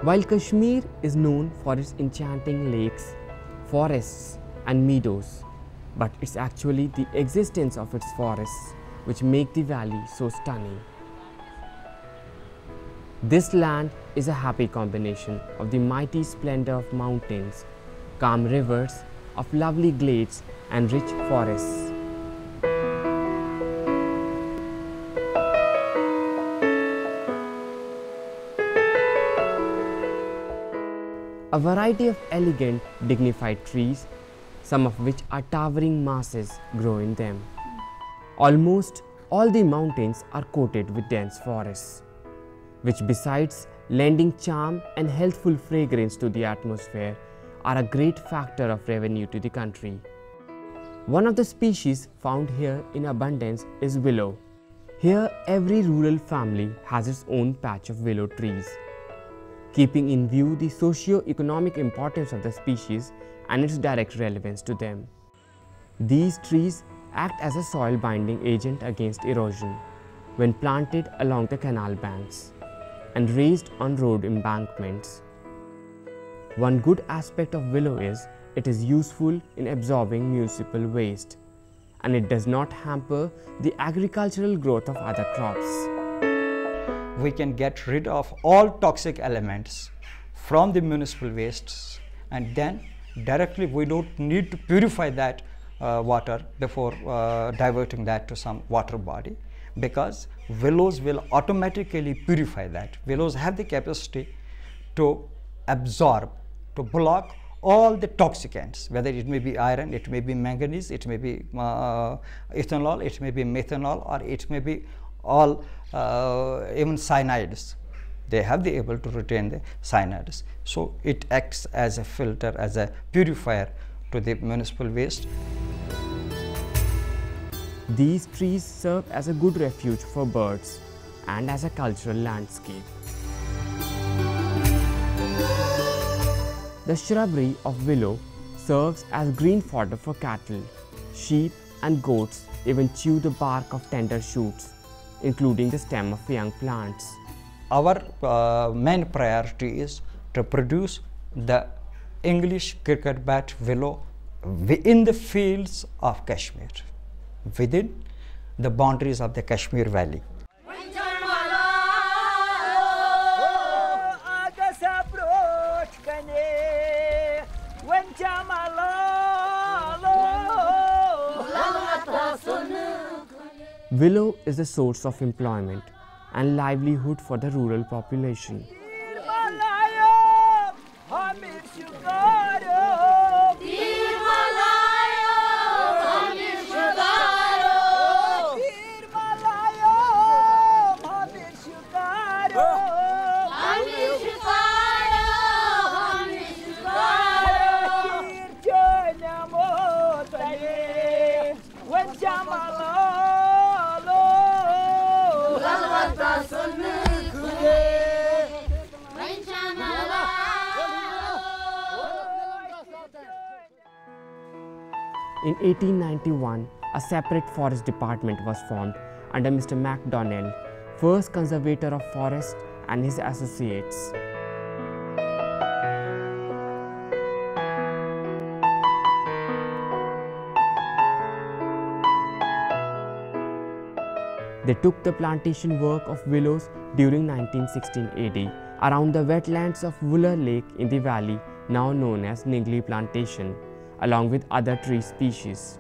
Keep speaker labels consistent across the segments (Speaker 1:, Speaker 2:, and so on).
Speaker 1: While Kashmir is known for its enchanting lakes, forests and meadows, but it's actually the existence of its forests which make the valley so stunning. This land is a happy combination of the mighty splendor of mountains, calm rivers, of lovely glades and rich forests. A variety of elegant, dignified trees, some of which are towering masses, grow in them. Almost all the mountains are coated with dense forests, which besides lending charm and healthful fragrance to the atmosphere, are a great factor of revenue to the country. One of the species found here in abundance is willow. Here, every rural family has its own patch of willow trees, keeping in view the socio-economic importance of the species and its direct relevance to them. These trees act as a soil binding agent against erosion when planted along the canal banks and raised on road embankments. One good aspect of willow is it is useful in absorbing municipal waste, and it does not hamper the agricultural growth of other crops.
Speaker 2: We can get rid of all toxic elements from the municipal wastes, and then directly we don't need to purify that water before diverting that to some water body, because willows will automatically purify that. Willows have the capacity to absorb, to block all the toxicants, whether it may be iron, it may be manganese, it may be ethanol, it may be methanol, or it may be all even cyanides. They have the able to retain the cyanides. So it acts as a filter, as a purifier to the municipal waste.
Speaker 1: These trees serve as a good refuge for birds and as a cultural landscape. The shrubbery of willow serves as green fodder for cattle. Sheep and goats even chew the bark of tender shoots, including the stem of young plants.
Speaker 2: Our main priority is to produce the English cricket bat willow within the fields of Kashmir, within the boundaries of the Kashmir Valley.
Speaker 1: Willow is a source of employment and livelihood for the rural population. In 1891, a separate forest department was formed under Mr. MacDonnell, first conservator of forests, and his associates. They took the plantation work of willows during 1916 AD around the wetlands of Wooler Lake in the valley now known as Ningley Plantation, along with other tree species.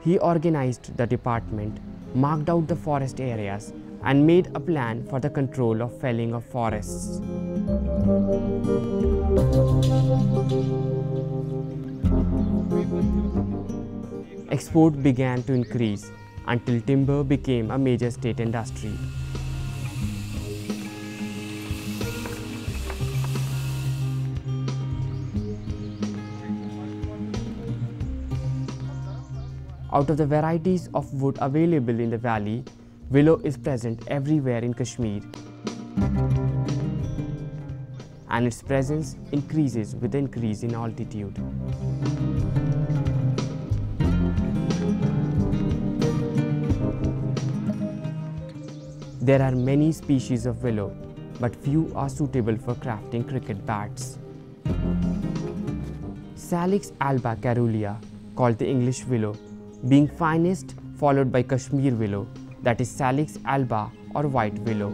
Speaker 1: He organized the department, marked out the forest areas, and made a plan for the control of felling of forests. Export began to increase until timber became a major state industry. Out of the varieties of wood available in the valley, willow is present everywhere in Kashmir, and its presence increases with the increase in altitude. There are many species of willow, but few are suitable for crafting cricket bats. Salix alba caerulea, called the English willow, being finest, followed by Kashmir willow, that is Salix alba or white willow.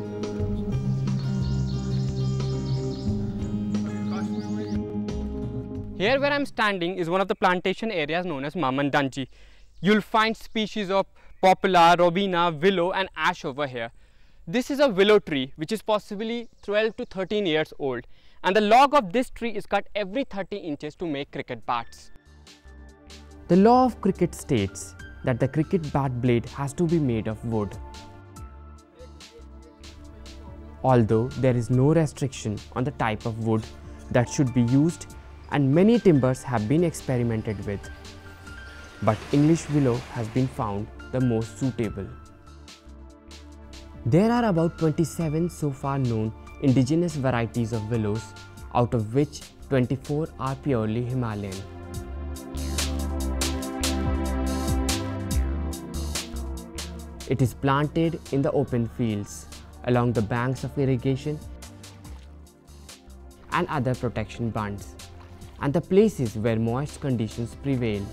Speaker 3: Here where I am standing is one of the plantation areas known as Mamandanji. You'll find species of poplar, robina, willow and ash over here. This is a willow tree which is possibly 12 to 13 years old, and the log of this tree is cut every 30 inches to make cricket bats.
Speaker 1: The law of cricket states that the cricket bat blade has to be made of wood. Although there is no restriction on the type of wood that should be used, and many timbers have been experimented with, but English willow has been found the most suitable. There are about 27 so far known indigenous varieties of willows, out of which 24 are purely Himalayan. It is planted in the open fields, along the banks of irrigation and other protection bunds, and the places where moist conditions prevail.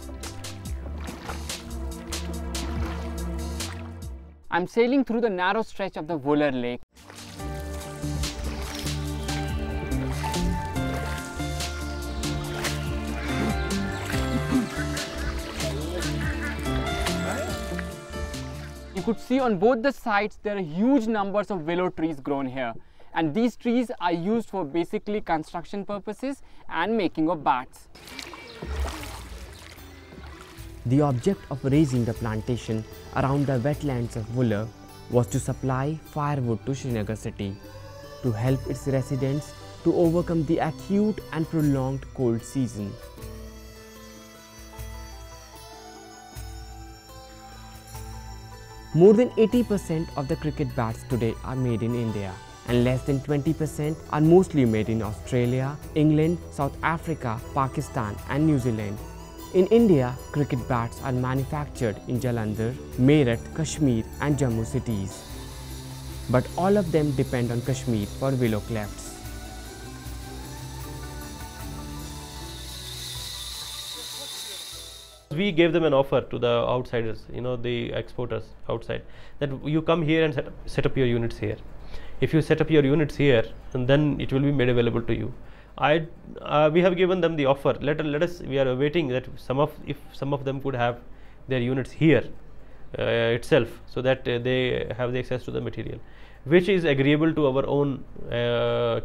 Speaker 3: I'm sailing through the narrow stretch of the Vular Lake. You could see on both the sides there are huge numbers of willow trees grown here, and these trees are used for basically construction purposes and making of bats.
Speaker 1: The object of raising the plantation around the wetlands of Vular was to supply firewood to Srinagar city, to help its residents to overcome the acute and prolonged cold season. More than 80% of the cricket bats today are made in India, and less than 20% are mostly made in Australia, England, South Africa, Pakistan and New Zealand. In India, cricket bats are manufactured in Jalandhar, Meerut, Kashmir and Jammu cities. But all of them depend on Kashmir for willow clefts.
Speaker 4: We gave them an offer to the outsiders, the exporters outside, that you come here and set up your units here. If you set up your units here, and then it will be made available to you. We have given them the offer. Let us. We are awaiting that if some of them could have their units here itself, so that they have the access to the material, which is agreeable to our own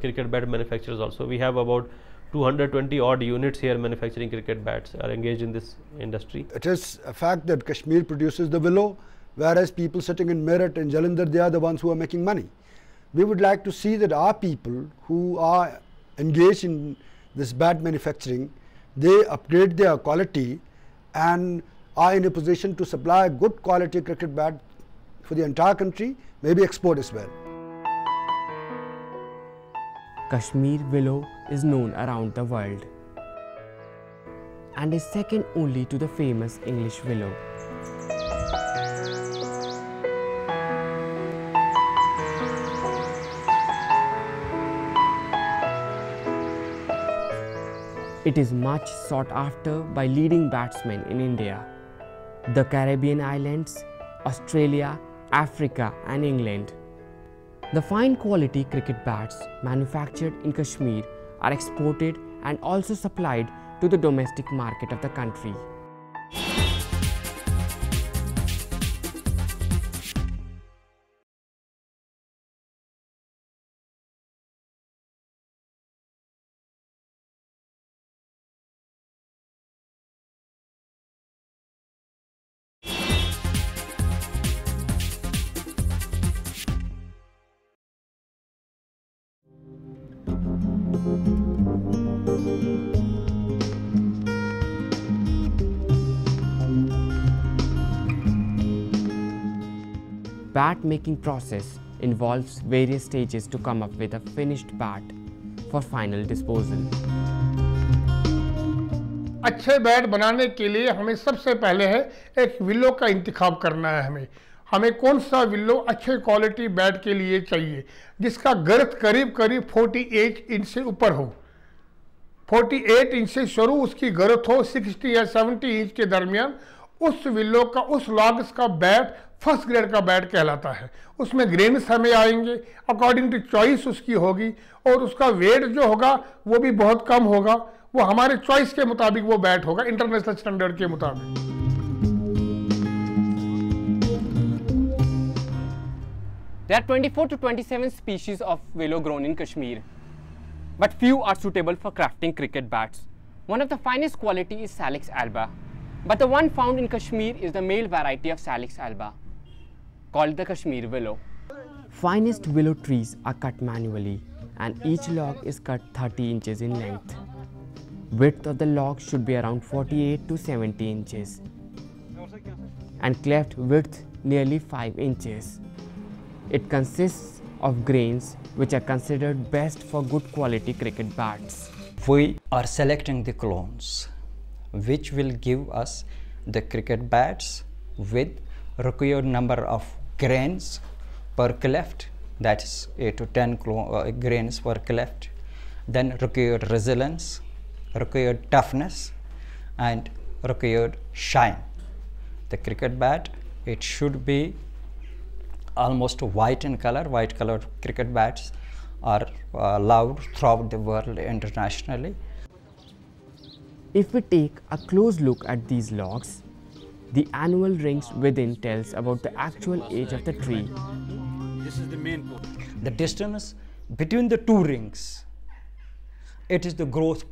Speaker 4: cricket bat manufacturers also. We have about 220 odd units here manufacturing cricket bats, are engaged in this industry.
Speaker 5: It is a fact that Kashmir produces the willow, whereas people sitting in Meerut and Jalandhar, they are the ones who are making money. We would like to see that our people who are engaged in this bat manufacturing, they upgrade their quality and are in a position to supply good quality cricket bat for the entire country, maybe export as well.
Speaker 1: Kashmir willow is known around the world and is second only to the famous English willow. It is much sought after by leading batsmen in India, the Caribbean islands, Australia, Africa and England. The fine quality cricket bats manufactured in Kashmir are exported and also supplied to the domestic market of the country. bat making process involves various stages to come up with a finished bat for final disposal.
Speaker 6: अच्छे bat बनाने के लिए हमें सबसे पहले है एक willow का इंतखाब करना है। हमें कौन सा विलो अच्छे क्वालिटी बैट के लिए चाहिए जिसका गर्थ करीब करीब 48 इंच से ऊपर हो। 48 इंच से शुरू उसकी गर्थ हो 60 या 70 इंच के दरमियान, उस विलो का, उस लॉग्स का बैट फर्स्ट ग्रेड का बैट कहलाता है। उसमें ग्रेन्स हमें आएंगे अकॉर्डिंग टू चॉइस उसकी होगी, और उसका वेट जो होगा वो भी बहुत कम होगा, वो हमारे चॉइस के मुताबिक वो बैट होगा, इंटरनेशनल स्टैंडर्ड के मुताबिक।
Speaker 3: There are 24 to 27 species of willow grown in Kashmir, but few are suitable for crafting cricket bats. One of the finest quality is Salix alba, but the one found in Kashmir is the male variety of Salix alba, called the Kashmir willow.
Speaker 1: Finest willow trees are cut manually, and each log is cut 30 inches in length. Width of the log should be around 48 to 70 inches, and cleft width nearly 5 inches. It consists of grains which are considered best for good quality cricket bats.
Speaker 2: We are selecting the clones which will give us the cricket bats with required number of grains per cleft, that is 8 to 10 grains per cleft, then required resilience, required toughness, and required shine. The cricket bat, it should be almost white in color. White colored cricket bats are allowed throughout the world internationally.
Speaker 1: If we take a close look at these logs, the annual rings within tells about the actual age of the tree.
Speaker 7: This is the main point.
Speaker 2: The distance between the two rings, it is the growth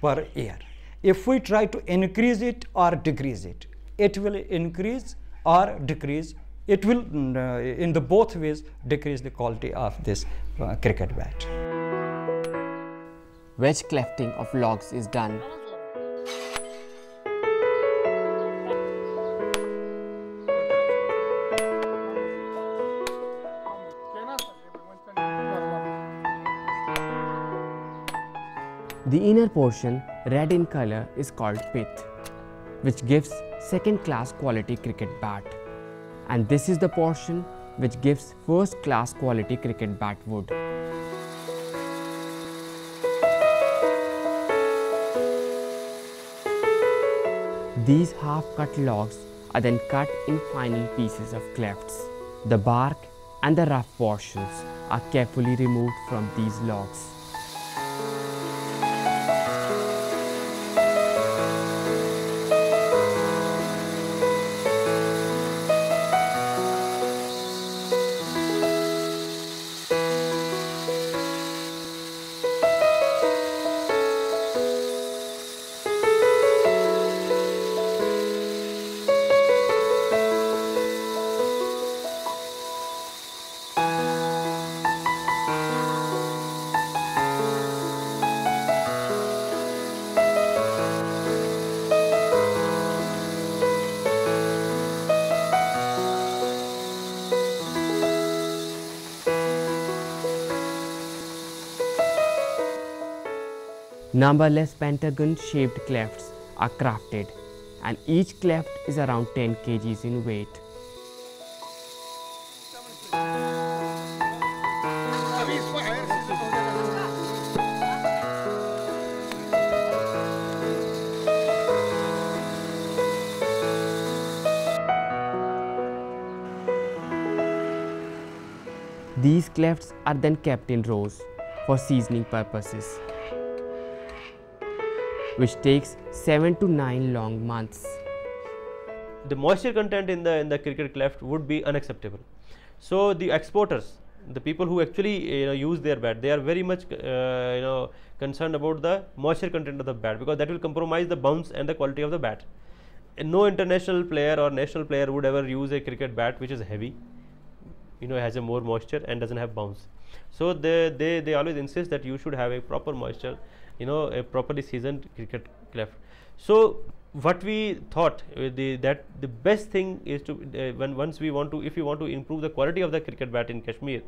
Speaker 2: per year. If we try to increase it or decrease it, it will increase or decrease. It will, in the both ways, decrease the quality of this cricket bat.
Speaker 1: Wedge clefting of logs is done. The inner portion, red in color, is called pith, which gives second-class quality cricket bat. And this is the portion which gives first-class quality cricket bat wood. These half-cut logs are then cut in final pieces of clefts. The bark and the rough portions are carefully removed from these logs. Numberless pentagon-shaped clefts are crafted, and each cleft is around 10 kgs in weight. These clefts are then kept in rows for seasoning purposes, which takes 7 to 9 long months.
Speaker 4: The moisture content in the cricket cleft would be unacceptable. So the exporters, the people who actually use their bat, they are very much concerned about the moisture content of the bat, because that will compromise the bounce and the quality of the bat. And no international player or national player would ever use a cricket bat which is heavy, has a more moisture and doesn't have bounce. So they always insist that you should have a proper moisture, a properly seasoned cricket cleft. So what we thought that the best thing is to if you want to improve the quality of the cricket bat in Kashmir,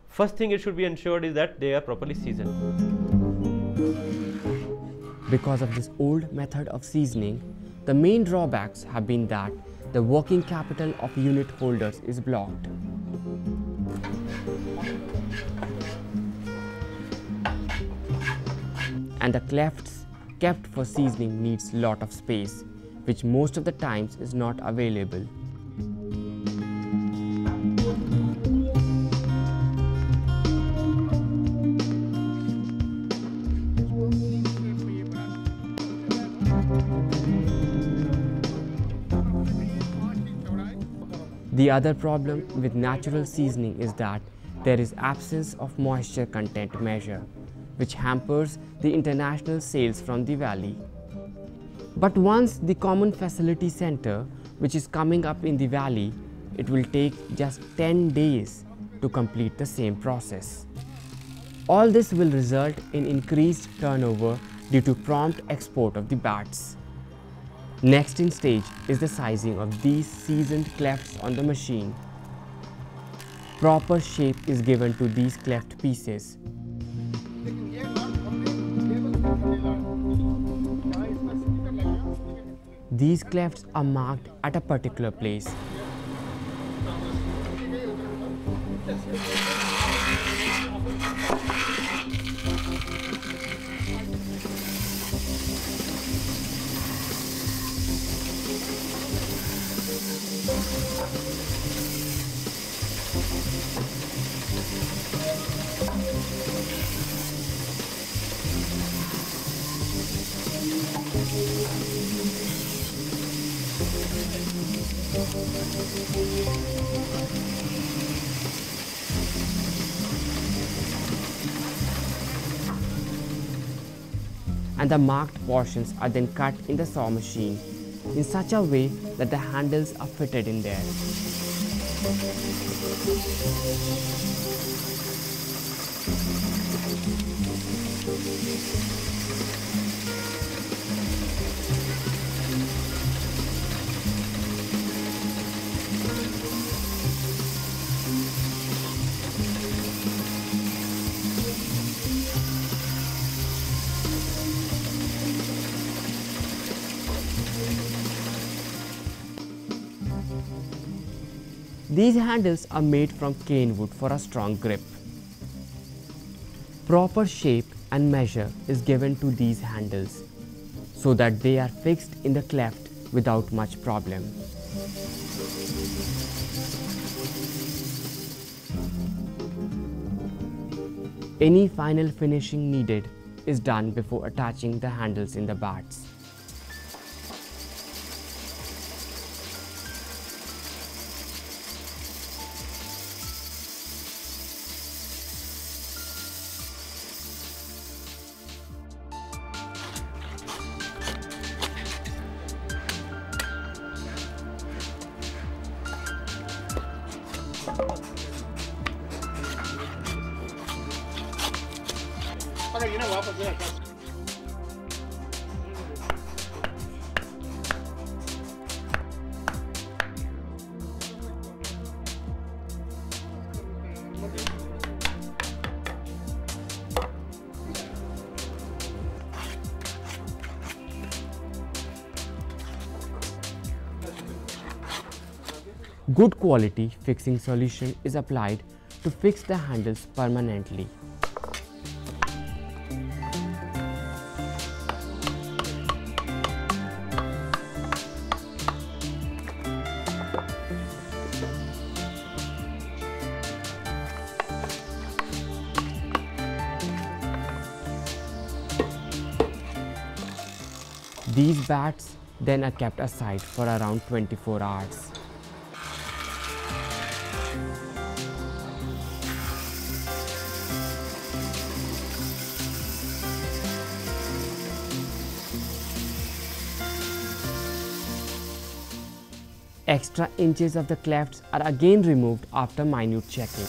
Speaker 4: first thing it should be ensured is that they are properly seasoned.
Speaker 1: Because of this old method of seasoning, the main drawbacks have been that the working capital of unit holders is blocked. And the clefts kept for seasoning needs lot of space, which most of the times is not available. The other problem with natural seasoning is that there is absence of moisture content measure, which hampers the international sales from the valley. But once the common facility center, which is coming up in the valley, it will take just 10 days to complete the same process. All this will result in increased turnover due to prompt export of the bats. Next in stage is the sizing of these seasoned clefts on the machine. Proper shape is given to these cleft pieces. These clefts are marked at a particular place. And the marked portions are then cut in the saw machine in such a way that the handles are fitted in there. These handles are made from cane wood for a strong grip. Proper shape and measure is given to these handles so that they are fixed in the cleft without much problem. Any final finishing needed is done before attaching the handles in the bats. Good quality fixing solution is applied to fix the handles permanently. These bats then are kept aside for around 24 hours. Extra inches of the clefts are again removed after minute checking.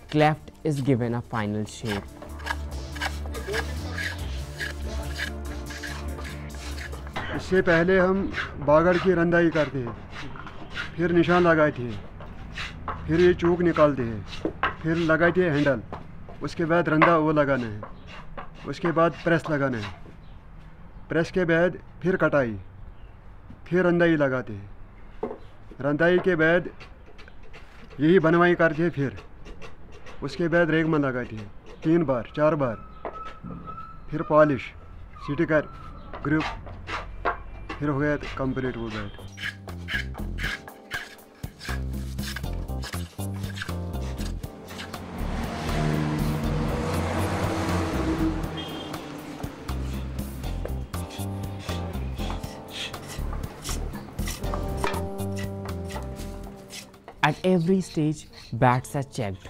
Speaker 1: Cleft is given a final shape.
Speaker 8: इससे पहले हम बागड़ की रंदाई करते हैं, फिर निशान लगाते हैं, फिर ये चूक निकालते हैं, फिर लगाते हैं हैंडल, उसके बाद रंदा वो लगाना है, उसके बाद प्रेस लगाना है, प्रेस के बाद फिर कटाई, फिर रंदाई लगाते हैं, रंदाई के बाद यही बनवाई करते हैं, फिर उसके बाद रेगमा लगाते हैं 3 बार 4 बार, फिर पॉलिश स्टिकर ग्रुप, फिर हो गया कंप्लीट वो bat.
Speaker 1: At every stage, bats are checked,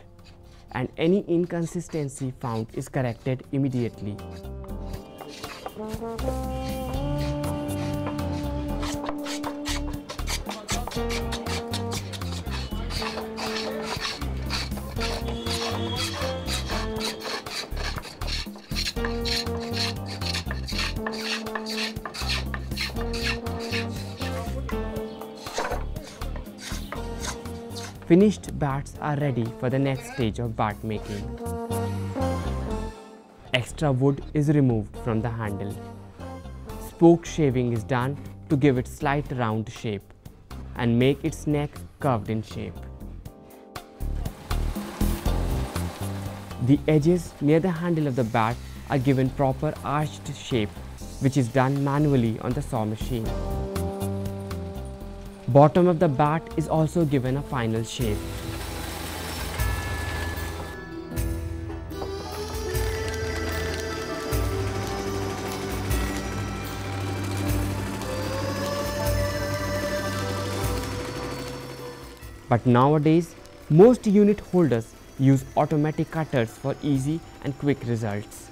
Speaker 1: and any inconsistency found is corrected immediately. Finished bats are ready for the next stage of bat making. Extra wood is removed from the handle. Spoke shaving is done to give it slight round shape and make its neck curved in shape. The edges near the handle of the bat are given proper arched shape, which is done manually on the saw machine. Bottom of the bat is also given a final shape. But nowadays, most unit holders use automatic cutters for easy and quick results.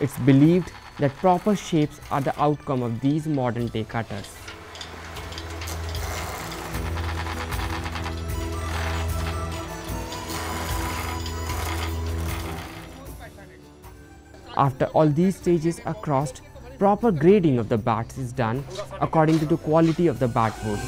Speaker 1: It's believed that proper shapes are the outcome of these modern day cutters. After all these stages are crossed, proper grading of the bats is done according to the quality of the bat wood.